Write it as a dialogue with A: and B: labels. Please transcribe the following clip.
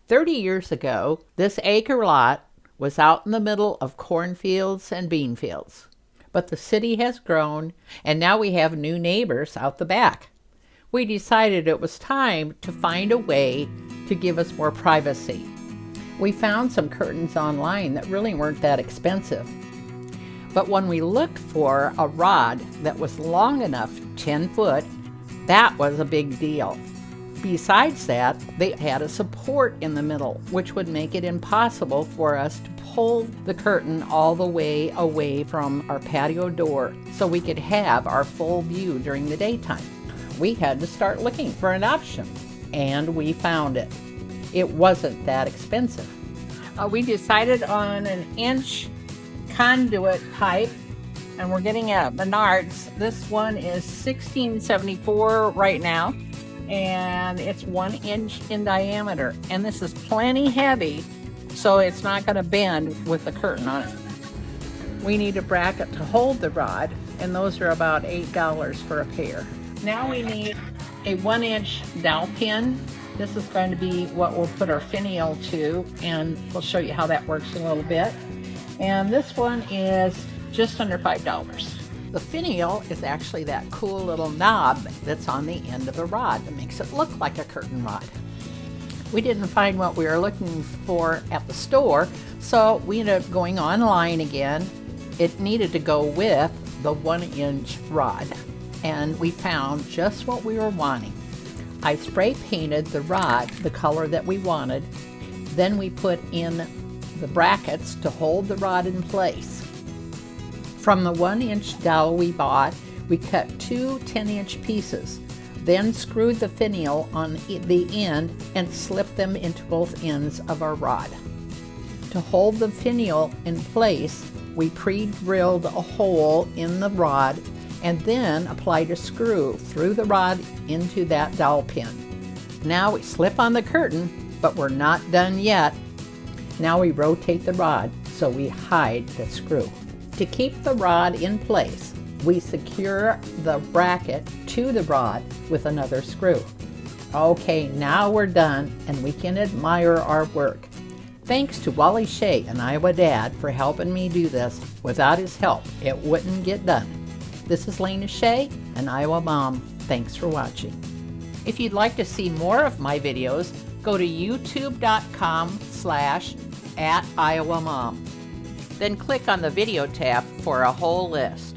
A: 30 years ago, this acre lot was out in the middle of cornfields and bean fields. But the city has grown, and now we have new neighbors out the back. We decided it was time to find a way to give us more privacy. We found some curtains online that really weren't that expensive. But when we looked for a rod that was long enough, 10 foot, that was a big deal. Besides that, they had a support in the middle, which would make it impossible for us to pull the curtain all the way away from our patio door so we could have our full view during the daytime. We had to start looking for an option, and we found it. It wasn't that expensive. We decided on an inch conduit pipe, and we're getting at Menards. This one is $16.74 right now, and it's 1 inch in diameter, and this is plenty heavy, so it's not going to bend with the curtain on it. We need a bracket to hold the rod, and those are about $8 for a pair. Now we need a 1 inch dowel pin. This is going to be what we'll put our finial to, and we'll show you how that works in a little bit. And this one is just under $5. The finial is actually that cool little knob that's on the end of the rod that makes it look like a curtain rod. We didn't find what we were looking for at the store, so we ended up going online again. It needed to go with the 1 inch rod, and we found just what we were wanting. I spray painted the rod the color that we wanted. Then we put in the brackets to hold the rod in place. From the 1 inch dowel we bought, we cut 2 10-inch pieces, then screwed the finial on the end and slipped them into both ends of our rod. To hold the finial in place, we pre-drilled a hole in the rod and then applied a screw through the rod into that dowel pin. Now we slip on the curtain, but we're not done yet. Now we rotate the rod so we hide the screw. To keep the rod in place, we secure the bracket to the rod with another screw. Okay, now we're done and we can admire our work. Thanks to Wally Shea, an Iowa dad, for helping me do this. Without his help, it wouldn't get done. This is Lena Shea, an Iowa mom. Thanks for watching. If you'd like to see more of my videos, go to youtube.com/@IowaMom. Then click on the video tab for a whole list.